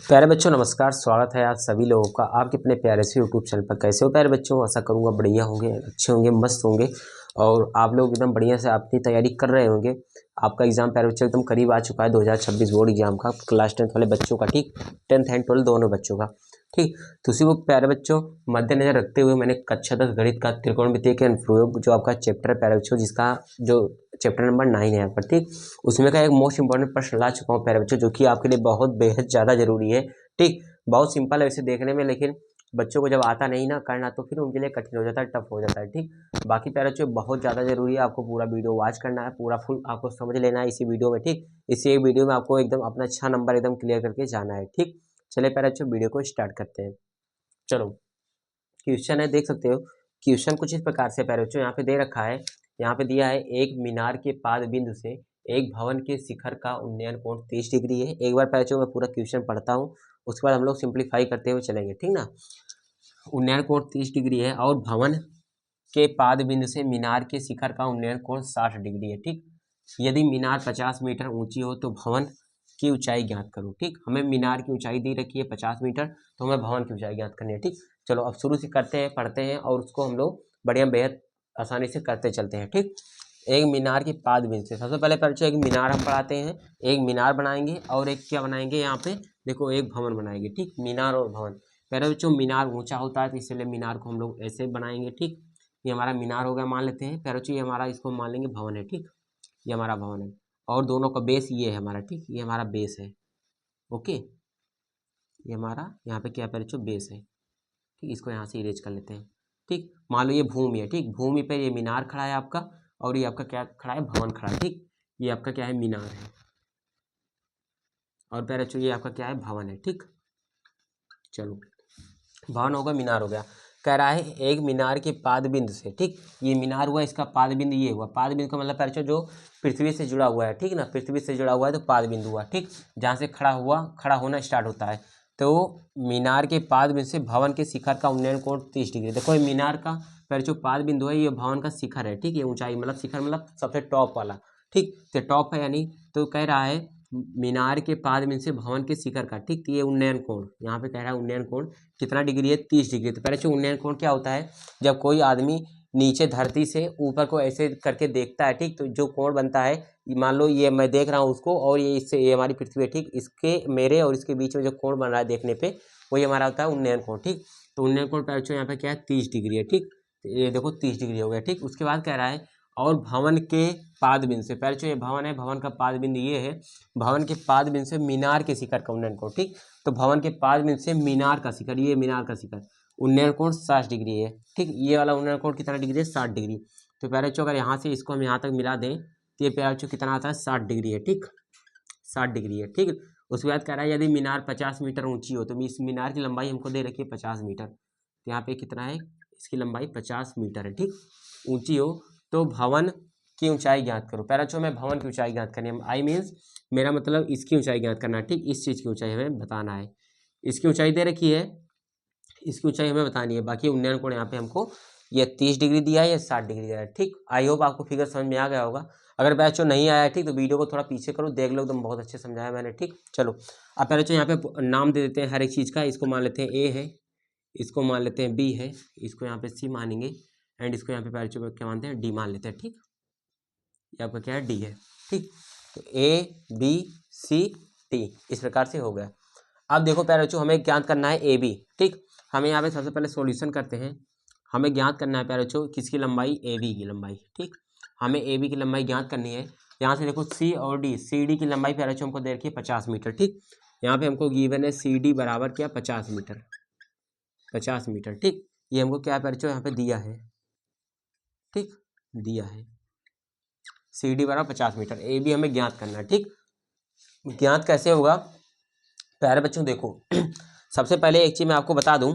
प्यारे बच्चों नमस्कार, स्वागत है आप सभी लोगों का आपके अपने प्यारे से यूट्यूब चैनल पर। कैसे हो प्यारे बच्चों? आशा करूँगा बढ़िया होंगे, अच्छे होंगे, मस्त होंगे और आप लोग एकदम बढ़िया से अपनी तैयारी कर रहे होंगे। आपका एग्जाम प्यारे बच्चों एकदम करीब आ चुका है 2026 बोर्ड एग्जाम का, क्लास 10th वाले बच्चों का, ठीक, 10th एंड 12th दोनों बच्चों का, ठीक। तो उसी को प्यारे बच्चों मद्देनजर रखते हुए मैंने कक्षा 10 गणित का त्रिकोणमितीय के अनुप्रयोग जो आपका चैप्टर है प्यारे बच्चों, जिसका जो चैप्टर नंबर 9 है यहाँ पर, ठीक, उसमें का एक मोस्ट इंपॉर्टेंट प्रश्न ला चुका हूँ प्यारे बच्चों, जो कि आपके लिए बहुत बेहद ज़्यादा जरूरी है, ठीक। बहुत सिंपल है वैसे देखने में, लेकिन बच्चों को जब आता नहीं ना करना तो फिर उनके लिए कठिन हो जाता है, टफ हो जाता है, ठीक। बाकी प्यारे बच्चों बहुत ज़्यादा जरूरी है, आपको पूरा वीडियो वॉच करना है, पूरा फुल आपको समझ लेना है इसी वीडियो में, ठीक। इसी एक वीडियो में आपको एकदम अपना 6 नंबर एकदम क्लियर करके जाना है, ठीक। चलिए प्यारे बच्चों वीडियो को स्टार्ट करते हैं। चलो क्वेश्चन है, देख सकते हो क्वेश्चन कुछ इस प्रकार से प्यारे बच्चों यहाँ पे दे रखा है। यहाँ पे दिया है एक मीनार के पाद बिंदु से एक भवन के शिखर का उन्नयन कोण 30 डिग्री है। एक बार प्यारे बच्चों मैं पूरा क्वेश्चन पढ़ता हूँ, उसके बाद हम लोग सिंप्लीफाई करते हुए चलेंगे, ठीक ना। उन्नयन कोण 30 डिग्री है और भवन के पाद बिंदु से मीनार के शिखर का उन्नयन कोण 60 डिग्री है, ठीक। यदि मीनार 50 मीटर ऊंची हो तो भवन की ऊंचाई ज्ञात करो, ठीक। हमें मीनार की ऊंचाई दे रखी है 50 मीटर, तो हमें भवन की ऊंचाई ज्ञात करनी है, ठीक। चलो अब शुरू से करते हैं, पढ़ते हैं और उसको हम लोग बढ़िया बेहद आसानी से करते चलते हैं, ठीक। एक मीनार के पाद बिंदु से सबसे पहले परिचय, एक मीनार हम पढ़ाते हैं, एक मीनार बनाएंगे और एक क्या बनाएंगे यहाँ पे देखो, एक भवन बनाएंगे, ठीक। मीनार और भवन, पहले बच्चों मीनार ऊंचा होता है तो इसलिए मीनार को हम लोग ऐसे बनाएंगे, ठीक। ये हमारा मीनार हो गया मान लेते हैं, पहले बच्चों ये हमारा, इसको मान लेंगे भवन है, ठीक। ये हमारा भवन है और दोनों का बेस ये है हमारा, ठीक। ये हमारा बेस है, ओके। ये हमारा यहाँ पे क्या पहले बच्चों बेस है, ठीक। इसको यहाँ से इरेज कर लेते हैं, ठीक। मान लो ये भूमि है, ठीक। भूमि पे ये मीनार खड़ा है आपका और ये आपका क्या खड़ा है, भवन खड़ा है, ठीक। ये आपका क्या है, मीनार है और पहले बच्चों ये आपका क्या है, भवन है, ठीक। चलो भवन होगा, मीनार हो गया। कह रहा है एक मीनार के पाद बिंदु से, ठीक। ये मीनार हुआ, इसका पाद बिंदु ये हुआ। पाद बिंदु का मतलब परिचय जो पृथ्वी से जुड़ा हुआ है, ठीक ना, पृथ्वी से जुड़ा हुआ है तो पाद बिंदु हुआ, ठीक। जहाँ से खड़ा होना स्टार्ट होता है। तो मीनार के पाद बिंदु से भवन के शिखर का उन्नयन कोण 30 डिग्री। देखो ये मीनार का जो पाद बिंदु है, ये भवन का शिखर है, ठीक। ये ऊंचाई मतलब शिखर मतलब सबसे टॉप वाला, ठीक। तो टॉप है यानी, तो कह रहा है मीनार के पाद बिंदु से भवन के शिखर का, ठीक। ये उन्नयन कोण यहाँ पे कह रहा है, उन्नयन कोण कितना डिग्री है, 30 डिग्री। तो पहले उन्नयन कोण क्या होता है, जब कोई आदमी नीचे धरती से ऊपर को ऐसे करके देखता है, ठीक। तो जो कोण बनता है, मान लो ये मैं देख रहा हूँ उसको और ये इससे, ये हमारी पृथ्वी है, ठीक। इसके मेरे और इसके बीच में जो कोण बन रहा है देखने पे, वही हमारा होता है उन्नयन कोण, ठीक। तो उन्नयन कोण पहले यहाँ पे क्या है, 30 डिग्री है, ठीक। ये देखो 30 डिग्री हो गया, ठीक। उसके बाद कह रहा है और भवन के पाद बिंदु से, पहले ये भवन है, भवन का पाद बिंदु ये है, भवन के पाद बिंदु से मीनार के शिखर का उन्नयन कोण, ठीक। तो भवन के पाद बिंदु से मीनार का शिखर, ये मीनार का शिखर, उन्नयन कोण 60 डिग्री है, ठीक। ये वाला उन्नयन कोण कितना डिग्री है, 60 डिग्री। तो प्यारे बच्चों अगर यहाँ से इसको हम यहाँ तक मिला दें तो ये प्यारे बच्चों कितना आता है, 60 डिग्री है, ठीक। 60 डिग्री है, ठीक। उसके बाद कह रहा है यदि मीनार 50 मीटर ऊंची हो, तो इस मीनार की लंबाई हमको दे रखी है 50 मीटर, तो यहाँ पे कितना है, इसकी लंबाई 50 मीटर है, ठीक। ऊंची हो तो भवन की ऊंचाई ज्ञात करो। पहले बच्चों में भवन की ऊंचाई ज्ञात करनी है, आई मीन्स मेरा मतलब इसकी ऊंचाई ज्ञात करना है, ठीक। इस चीज़ की ऊंचाई हमें बताना है, इसकी ऊंचाई दे रखी है, इसकी ऊंचाई हमें बतानी है। बाकी उन्नयन कोण यहाँ पे हमको ये 30 डिग्री दिया है, ये 60 डिग्री दिया है, ठीक। आई होप आपको फिगर समझ में आ गया होगा। अगर बच्चों नहीं आया, ठीक, तो वीडियो को थोड़ा पीछे करो, देख लो, एकदम बहुत अच्छे समझाया मैंने, ठीक। चलो अब पहले बच्चों यहाँ पे नाम दे देते हैं हर एक चीज़ का। इसको मान लेते हैं ए है, इसको मान लेते हैं बी है, इसको यहाँ पे सी मानेंगे एंड इसको यहाँ पे पहले बच्चों क्या मानते हैं, डी मान लेते हैं, ठीक। ये आपका क्या है, डी है, ठीक। तो ए बी सी डी इस प्रकार से हो गया। अब देखो प्यारे बच्चों हमें ज्ञात करना है ए बी, ठीक। हमें यहाँ पे सबसे पहले सॉल्यूशन करते हैं। हमें ज्ञात करना है प्यारे बच्चों किसकी लंबाई, ए बी की लंबाई, ठीक। हमें ए बी की लंबाई ज्ञात करनी है। यहाँ से देखो सी और डी, सी डी की लंबाई प्यारे बच्चों हमको दे रखी है 50 मीटर, ठीक। यहाँ पे हमको गिवन है सी डी बराबर क्या, 50 मीटर, 50 मीटर, ठीक। ये हमको क्या प्यारे बच्चों यहाँ पे दिया है, ठीक, दिया है सी डी बराबर 50 मीटर। ए बी हमें ज्ञात करना है, ठीक। ज्ञात कैसे होगा प्यारे बच्चों, देखो सबसे पहले एक चीज़ मैं आपको बता दूं,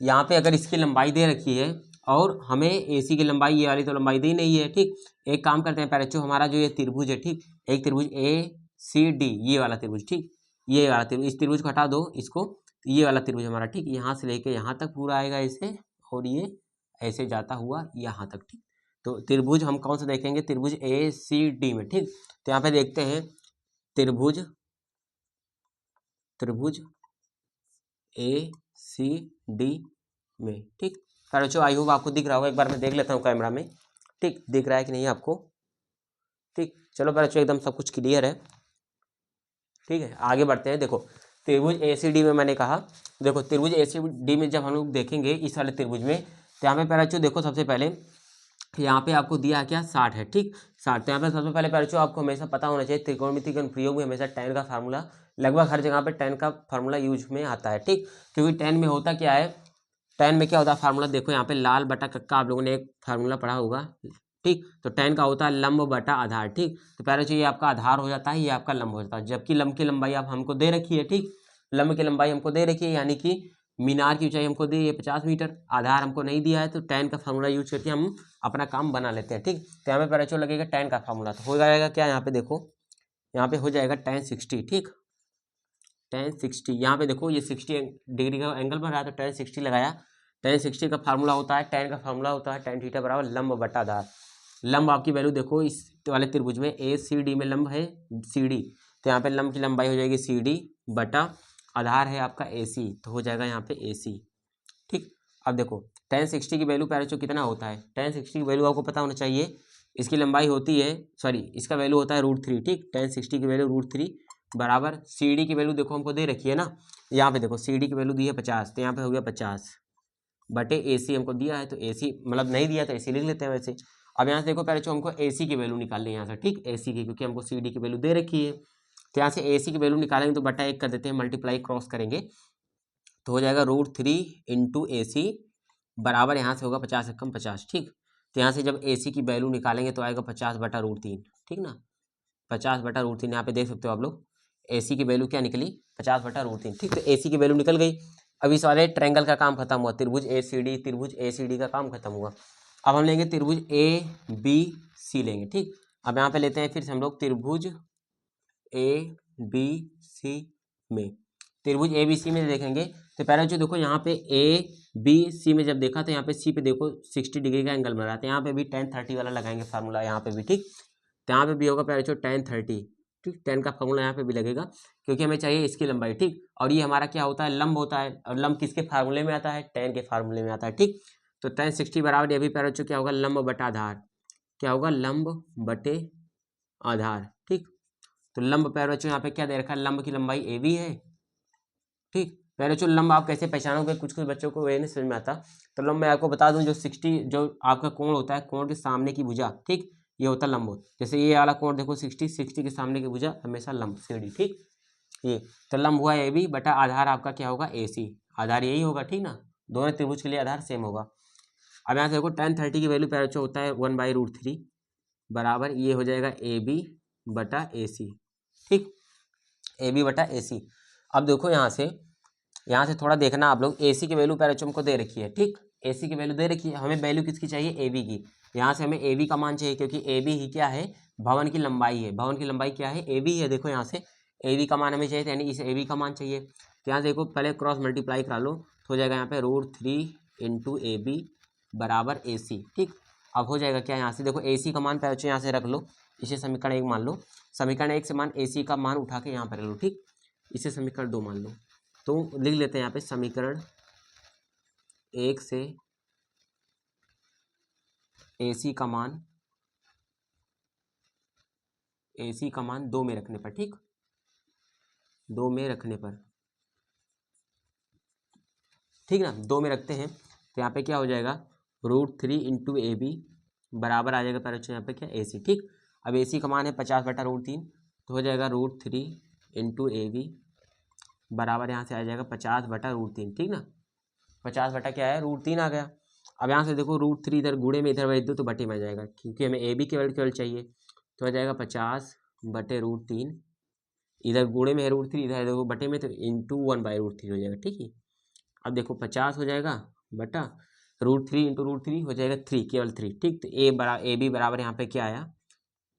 यहाँ पे अगर इसकी लंबाई दे रखी है और हमें एसी की लंबाई, ये वाली तो लंबाई दी नहीं है, ठीक। एक काम करते हैं प्यारे बच्चों, हमारा जो ये त्रिभुज है, ठीक, एक त्रिभुज ए सी डी, ये वाला त्रिभुज, ठीक, ये वाला त्रिभुज, इस त्रिभुज को हटा दो इसको, तो ये वाला त्रिभुज हमारा, ठीक, यहाँ से लेके यहाँ तक पूरा आएगा ऐसे और ये ऐसे जाता हुआ यहाँ तक, ठीक। तो त्रिभुज हम कौन सा देखेंगे, त्रिभुज ए सी डी में, ठीक। तो यहाँ पे देखते हैं त्रिभुज, त्रिभुज ACD में, ठीक। बच्चों आई होप आपको दिख रहा होगा, एक बार मैं देख लेता हूँ कैमरा में, ठीक, दिख रहा है कि नहीं आपको, ठीक। चलो बच्चों एकदम सब कुछ क्लियर है, ठीक है। आगे बढ़ते हैं। देखो त्रिभुज ACD में मैंने कहा, देखो त्रिभुज ACD में जब हम लोग देखेंगे इस वाले त्रिभुज में, तो यहाँ पे बच्चों देखो सबसे पहले यहाँ पे आपको दिया है क्या 60 है, ठीक 60। तो यहाँ पे सबसे पहले बच्चों आपको हमेशा पता होना चाहिए त्रिकोणमिति के अनुप्रयोग में हमेशा tan का फार्मूला, लगभग हर जगह पे tan का फार्मूला यूज में आता है, ठीक। क्योंकि tan में होता क्या है, tan में क्या होता है फार्मूला, देखो यहाँ पे लाल बटा कक्का आप लोगों ने एक फार्मूला पढ़ा होगा, ठीक। तो tan का होता है लंब बटा आधार, ठीक। तो पहले चाहिए आपका आधार हो जाता है, ये आपका लंब हो जाता है, जबकि लंब की लंबाई आप हमको दे रखी है, ठीक। लंब की लंबाई हमको दे रखी है, यानी कि मीनार की ऊंचाई हमको दी है 50 मीटर, आधार हमको नहीं दिया है, तो tan का फार्मूला यूज करके हम अपना काम बना लेते हैं, ठीक। तो यहाँ पे पहले लगेगा tan का फार्मूला, तो हो जाएगा क्या, यहाँ पे देखो यहाँ पे हो जाएगा tan 60, ठीक। tan 60 यहाँ पे देखो ये 60 डिग्री का एंगल बन रहा है, तो tan 60 लगाया। tan 60 का फार्मूला होता है, tan का फार्मूला होता है tan थीटा बराबर लंब बटा आधार। लंब आपकी वैल्यू देखो इस वाले त्रिभुज में ACD में लंब है CD, तो यहाँ पे लंब की लंबाई हो जाएगी CD बटा आधार है आपका AC, तो हो जाएगा यहाँ पे AC, ठीक। अब देखो tan 60 की वैल्यू पैरेचो कितना होता है, tan 60 की वैल्यू आपको पता होना चाहिए, इसकी लंबाई होती है, सॉरी इसका वैल्यू होता है √3, ठीक। tan 60 की वैल्यू √3 बराबर CD की वैल्यू देखो हमको दे रखी है ना, यहाँ पे देखो CD की वैल्यू दी है 50, तो यहाँ पे हो गया 50 बटे AC हमको दिया है, तो AC मतलब नहीं दिया तो AC लिख लेते हैं वैसे। अब यहाँ से देखो पहले हमको AC की वैल्यू निकालनी है यहाँ से, ठीक AC की, क्योंकि हमको CD की वैल्यू दे रखी है, तो यहाँ से AC की वैल्यू निकालेंगे तो बटा 1 कर देते हैं, मल्टीप्लाई क्रॉस करेंगे तो हो जाएगा √3 इंटू AC बराबर यहाँ से होगा 50 से कम 50, ठीक। तो यहाँ से जब AC की वैल्यू निकालेंगे तो आएगा 50 बटा √3, ठीक ना, 50 बटा √3, यहाँ पे देख सकते हो आप लोग AC की वैल्यू क्या निकली 50 बटा √3, ठीक। तो AC की वैल्यू निकल गई। अब इस वाले ट्रायंगल का काम खत्म हुआ, त्रिभुज ACD का काम खत्म हुआ। अब हम लेंगे त्रिभुज ABC लेंगे, ठीक। अब यहाँ पे लेते हैं फिर से हम लोग त्रिभुज ABC में, त्रिभुज ABC में देखेंगे तो पहले जो देखो यहाँ पे ABC में जब देखा तो यहाँ पे C पे देखो 60 डिग्री का एंगल बन रहा था, यहाँ पे भी tan 30 वाला लगाएंगे फार्मूला यहाँ पे भी, ठीक। तो यहाँ पे भी होगा पहले जो tan 30, ठीक, tan का फार्मूला यहाँ पे भी लगेगा क्योंकि हमें चाहिए इसकी लंबाई, ठीक। और ये हमारा क्या होता है लंब होता है, और लंब किसके फार्मूले में आता है tan के फार्मूले में आता है, ठीक। तो tan 60 बराबर ये भी पहले जो क्या होगा लंब बटा आधार, क्या होगा लंब बटे आधार, ठीक। तो लंब पैर बच्चों यहाँ पे क्या दे रखा है, लंब की लंबाई AB है, ठीक। पैर बच्चों लंब आप कैसे पहचानोगे, कुछ कुछ बच्चों को ये नहीं समझ में आता, तो लंब मैं आपको बता दूं जो 60 जो आपका कोण होता है, कोण के सामने की भुजा, ठीक, ये होता है लंब। जैसे ये वाला कोण देखो 60 के सामने की भुजा हमेशा लंब CD, ठीक। ये तो लंब हुआ AB बटा आधार आपका क्या होगा AC, आधार यही होगा, ठीक ना, दोनों त्रिभुज के लिए आधार सेम होगा। अब यहाँ से देखो tan 30 की वैल्यू पैर बच्चों होता है 1/√3 बराबर ये हो जाएगा AB बटा AC, ठीक, AB बटा AC। अब देखो यहाँ से थोड़ा देखना आप लोग, AC की वैल्यू पहले हमको दे रखी है, ठीक, AC की वैल्यू दे रखी है, हमें वैल्यू किसकी चाहिए AB की, यहाँ से हमें AB का मान चाहिए क्योंकि AB ही क्या है भवन की लंबाई है, भवन की लंबाई क्या है AB है, देखो यहाँ से AB का मान हमें चाहिए, यानी इस AB का मान चाहिए। तो यहाँ देखो पहले क्रॉस मल्टीप्लाई करा लो तो हो जाएगा यहाँ पे √3 इंटू AB बराबर AC, ठीक। अब हो जाएगा क्या, यहाँ से देखो AC का मान पहले यहाँ से रख लो, इसे समीकरण 1 मान लो, समीकरण 1 से मान AC का मान उठा के यहाँ पर लो, ठीक, इसे समीकरण 2 मान लो, तो लिख लेते हैं यहाँ पे समीकरण 1 से AC का मान 2 में रखने पर, ठीक, 2 में रखने पर, ठीक ना, 2 में रखते हैं तो यहाँ पे क्या हो जाएगा √3 इंटू AB बराबर आ जाएगा पहले यहाँ पे क्या AC, ठीक। अब AC का मान है 50 बटा √3, तो हो जाएगा √3 इंटू AB बराबर यहाँ से आ जाएगा 50 बटा √3, ठीक ना, 50 बटा क्या है √3 आ गया। अब यहाँ से देखो √3 इधर गुणे में इधर भेज दो तो बटे में आ जाएगा, क्योंकि हमें AB केवल चाहिए, तो आ जाएगा 50 बटे √3, इधर गुणे में है √3, इधर देखो बटे में, तो इंटू 1/√3 हो जाएगा, ठीक है। अब देखो 50 हो जाएगा बटा √3 इंटू √3 हो जाएगा 3, केवल 3, ठीक। तो AB बराबर यहाँ पे क्या आया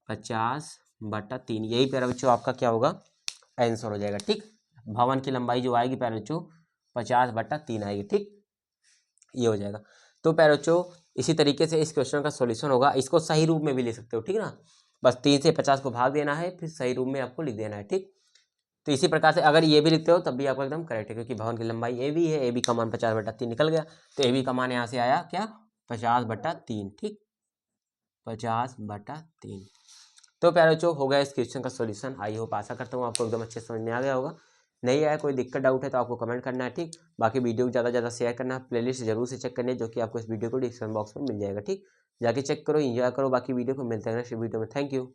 50 बटा 3, यही प्यारे बच्चों आपका क्या होगा आंसर हो जाएगा, ठीक। भवन की लंबाई जो आएगी प्यारे बच्चों 50 बटा 3 आएगी, ठीक, ये हो जाएगा। तो प्यारे बच्चों इसी तरीके से इस क्वेश्चन का सॉल्यूशन होगा, इसको सही रूप में भी ले सकते हो, ठीक ना, बस 3 से 50 को भाग देना है, फिर सही रूप में आपको लिख देना है, ठीक। तो इसी प्रकार से अगर ये भी लिखते हो तब भी आपका एकदम करेक्ट है, क्योंकि भवन की लंबाई ए बी है, ए बी का मान 50/3 निकल गया, तो ए बी का मान यहाँ से आया क्या 50/3, ठीक 50/3। तो प्यारे बच्चों हो गया इस क्वेश्चन का सॉल्यूशन। आई होप आशा करता हूँ आपको एकदम अच्छे समझ में आ गया होगा। नहीं आया कोई दिक्कत डाउट है तो आपको कमेंट करना है, ठीक। बाकी वीडियो को ज़्यादा से ज़्यादा शेयर करना है, प्लेलिस्ट जरूर से चेक करनी है जो कि आपको इस वीडियो को डिस्क्रिप्शन बॉक्स में मिल जाएगा, ठीक। जाके चेक करो, एंजॉय करो बाकी वीडियो को। मिलते हैं नेक्स्ट वीडियो में। Thank you.